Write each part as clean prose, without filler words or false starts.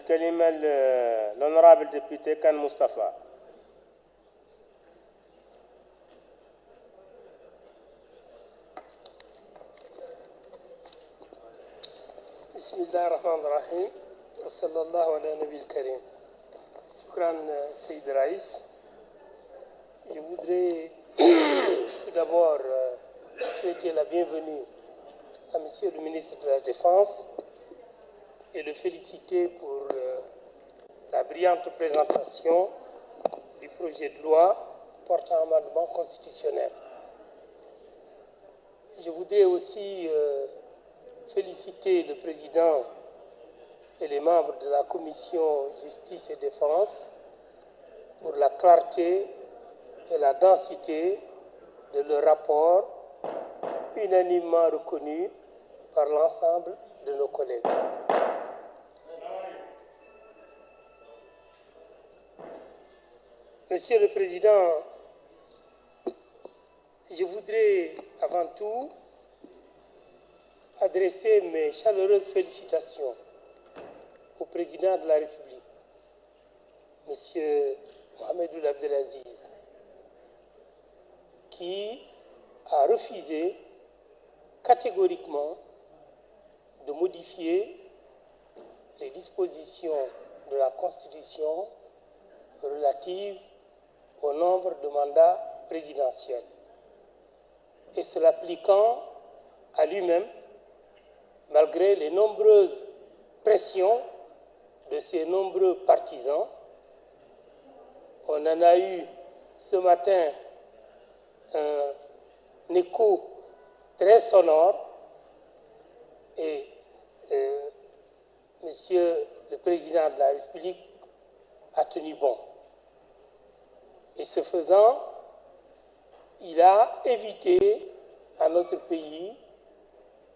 الكلمة l'honorable député Khan Mustafa. بسم الله الرحمن الرحيم وصلى الله على النبي الكريم. Shukran, Saïd Raïs. Je voudrais tout d'abord souhaiter la bienvenue à Monsieur le ministre de la Défense et le féliciter pour la brillante présentation du projet de loi portant amendement constitutionnel. Je voudrais aussi féliciter le président et les membres de la commission Justice et Défense pour la clarté et la densité de leur rapport, unanimement reconnu par l'ensemble de nos collègues. Monsieur le Président, je voudrais avant tout adresser mes chaleureuses félicitations au Président de la République, M. Mohamed Ould Abdelaziz, qui a refusé catégoriquement de modifier les dispositions de la Constitution relatives au nombre de mandats présidentiels, et se l'appliquant à lui-même malgré les nombreuses pressions de ses nombreux partisans. On en a eu ce matin un écho très sonore et Monsieur le Président de la République a tenu bon. Et ce faisant, il a évité à notre pays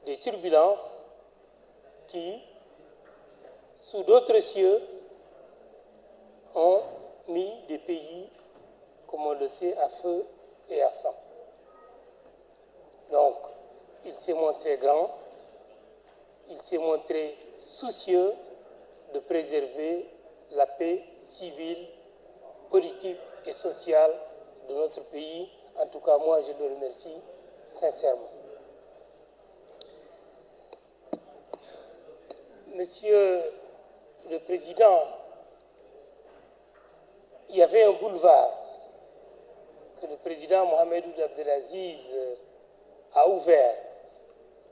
des turbulences qui, sous d'autres cieux, ont mis des pays, comme on le sait, à feu et à sang. Donc, il s'est montré grand, il s'est montré soucieux de préserver la paix civile, politique et sociale de notre pays. En tout cas, moi, je le remercie sincèrement. Monsieur le Président, il y avait un boulevard que le président Mohamed Ould Abdelaziz a ouvert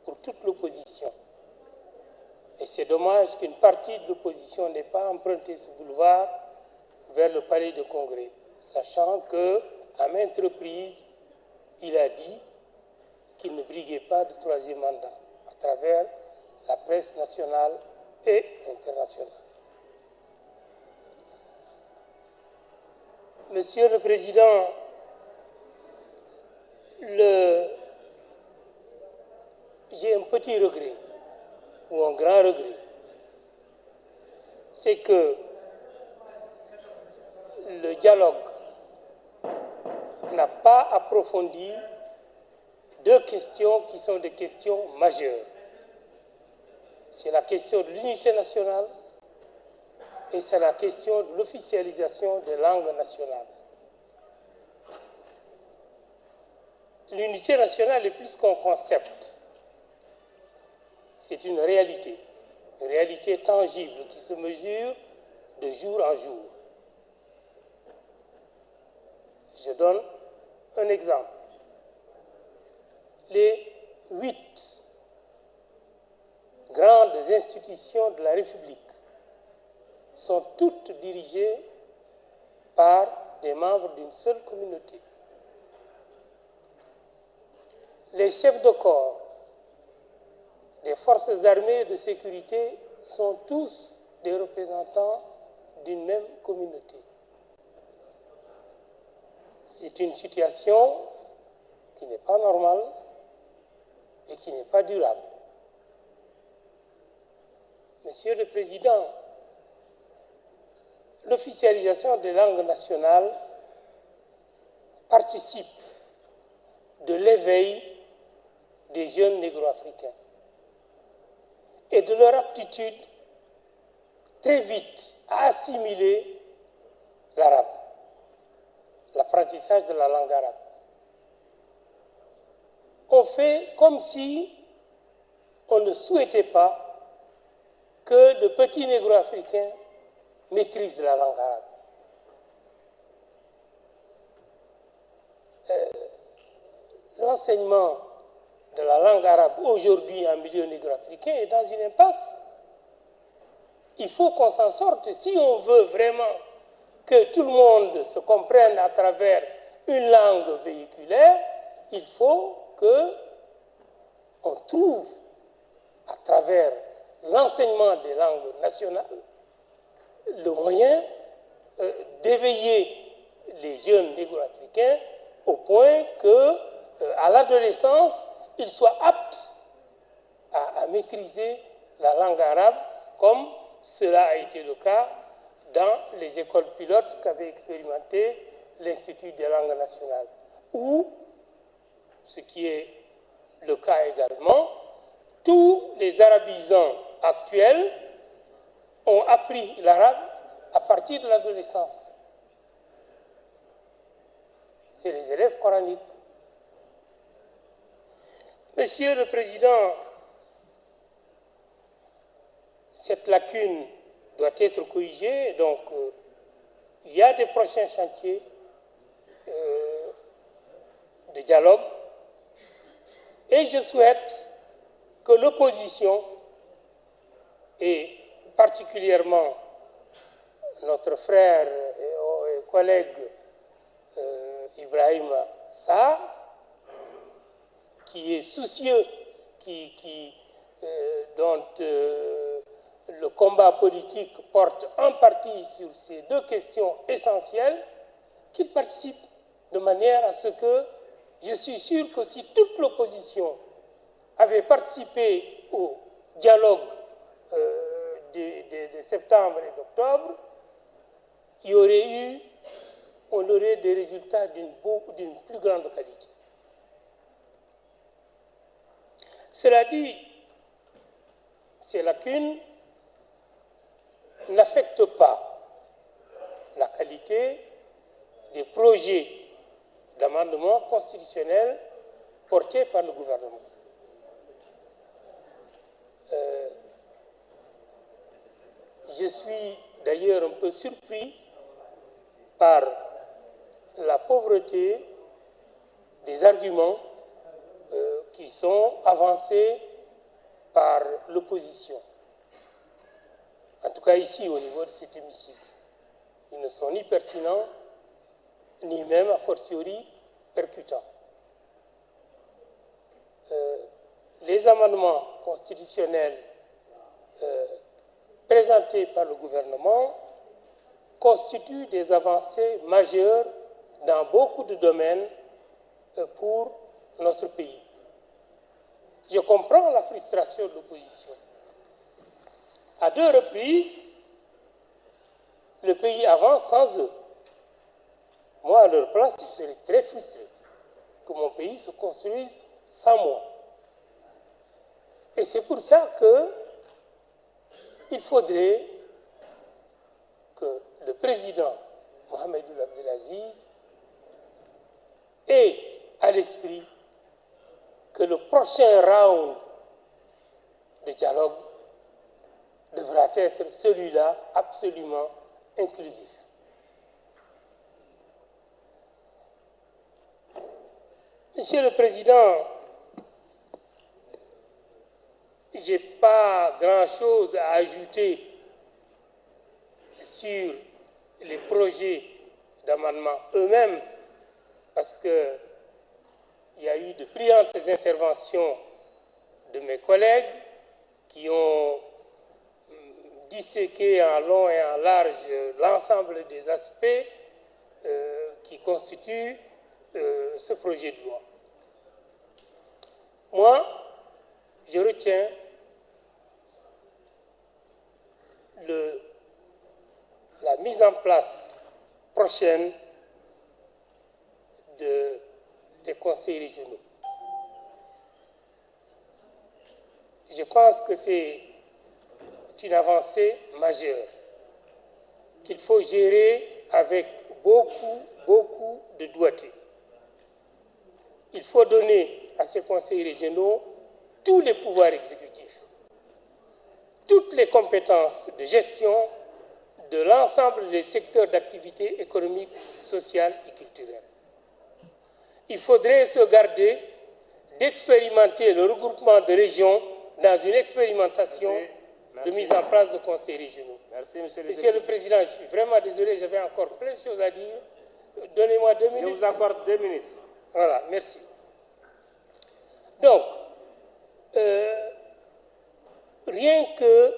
pour toute l'opposition. Et c'est dommage qu'une partie de l'opposition n'ait pas emprunté ce boulevard vers le palais de Congrès, sachant qu'à maintes reprises, il a dit qu'il ne briguait pas de troisième mandat à travers la presse nationale et internationale. Monsieur le Président, j'ai un petit regret, ou un grand regret, c'est que le dialogue n'a pas approfondi deux questions qui sont des questions majeures. C'est la question de l'unité nationale et c'est la question de l'officialisation des langues nationales. L'unité nationale est plus qu'un concept. C'est une réalité tangible qui se mesure de jour en jour. Je donne un exemple. Les 8 grandes institutions de la République sont toutes dirigées par des membres d'une seule communauté. Les chefs de corps des forces armées et de sécurité sont tous des représentants d'une même communauté. C'est une situation qui n'est pas normale et qui n'est pas durable. Monsieur le Président, l'officialisation des langues nationales participe de l'éveil des jeunes négro-africains et de leur aptitude très vite à assimiler l'arabe, l'apprentissage de la langue arabe. On fait comme si on ne souhaitait pas que le petit négro-africain maîtrise la langue arabe. L'enseignement de la langue arabe aujourd'hui en milieu négro-africain est dans une impasse. Il faut qu'on s'en sorte. Si on veut vraiment que tout le monde se comprenne à travers une langue véhiculaire, il faut qu'on trouve à travers l'enseignement des langues nationales le moyen d'éveiller les jeunes négro-africains au point qu'à l'adolescence, ils soient aptes à maîtriser la langue arabe, comme cela a été le cas dans les écoles pilotes qu'avait expérimenté l'Institut des langues nationales, où, ce qui est le cas également, tous les arabisants actuels ont appris l'arabe à partir de l'adolescence. C'est les élèves coraniques. Monsieur le Président, cette lacune doit être corrigée, donc il y a des prochains chantiers de dialogue et je souhaite que l'opposition et particulièrement notre frère et collègue Ibrahim Sarr, qui est soucieux, dont le combat politique porte en partie sur ces deux questions essentielles, qu'il participe de manière à ce que, je suis sûr que si toute l'opposition avait participé au dialogue de septembre et d'octobre, on aurait des résultats d'une plus grande qualité. Cela dit, ces lacunes n'affectent pas la qualité des projets d'amendement constitutionnel portés par le gouvernement. Je suis d'ailleurs un peu surpris par la pauvreté des arguments qui sont avancés par l'opposition. En tout cas ici, au niveau de cet hémicycle. Ils ne sont ni pertinents, ni même, a fortiori, percutants. Les amendements constitutionnels présentés par le gouvernement constituent des avancées majeures dans beaucoup de domaines pour notre pays. Je comprends la frustration de l'opposition. À deux reprises, le pays avance sans eux. Moi, à leur place, je serais très frustré que mon pays se construise sans moi. Et c'est pour ça qu'il faudrait que le président Mohamed Abdelaziz ait à l'esprit que le prochain round de dialogue devra être celui-là absolument inclusif. Monsieur le Président, je n'ai pas grand-chose à ajouter sur les projets d'amendement eux-mêmes, parce qu'il y a eu de brillantes interventions de mes collègues qui ont disséqué en long et en large l'ensemble des aspects qui constituent ce projet de loi. Moi, je retiens la mise en place prochaine des conseils régionaux. Je pense que c'est c'est une avancée majeure qu'il faut gérer avec beaucoup de doigté. Il faut donner à ces conseils régionaux tous les pouvoirs exécutifs, toutes les compétences de gestion de l'ensemble des secteurs d'activité économique, sociale et culturelle. Il faudrait se garder d'expérimenter le regroupement de régions dans une expérimentation de mise en place de conseils régionaux. Merci, Monsieur le Président, je suis vraiment désolé, j'avais encore plein de choses à dire. Donnez-moi 2 minutes. Je vous accorde 2 minutes. Voilà, merci. Donc, rien que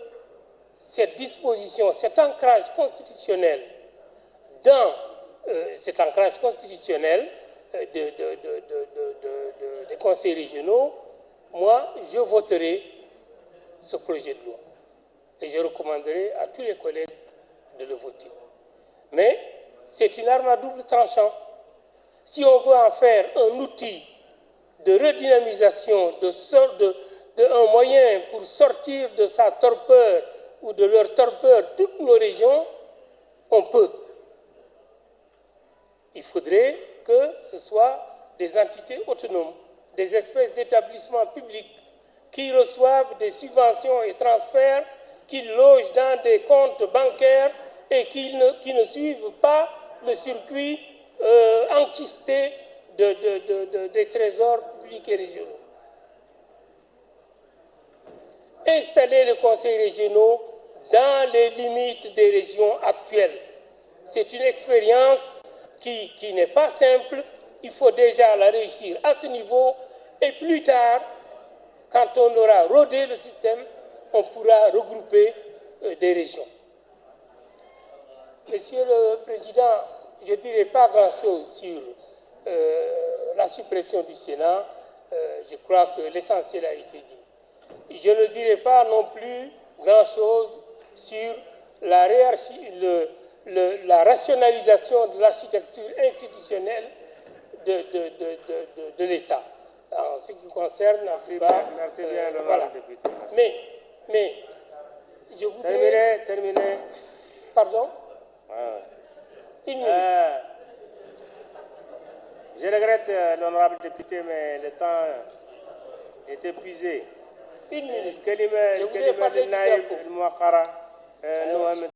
cette disposition, cet ancrage constitutionnel des conseils régionaux, moi, je voterai ce projet de loi. Et je recommanderai à tous les collègues de le voter. Mais c'est une arme à double tranchant. Si on veut en faire un outil de redynamisation, un moyen pour sortir de sa torpeur ou de leur torpeur toutes nos régions, on peut. Il faudrait que ce soit des entités autonomes, des espèces d'établissements publics qui reçoivent des subventions et transferts, qui logent dans des comptes bancaires et qui ne suivent pas le circuit enquisté des trésors publics et régionaux. Installer les conseils régionaux dans les limites des régions actuelles. C'est une expérience qui n'est pas simple. Il faut déjà la réussir à ce niveau et plus tard, quand on aura rodé le système, on pourra regrouper des régions. Monsieur le Président, je ne dirai pas grand-chose sur la suppression du Sénat. Je crois que l'essentiel a été dit. Je ne dirai pas non plus grand-chose sur la rationalisation de l'architecture institutionnelle de l'État. En ce qui concerne merci bien, voilà. député. Mais je voudrais... Terminé. Pardon? Une minute. Je regrette, l'honorable député, mais le temps est épuisé. Une minute. Je voudrais parler du drapeau.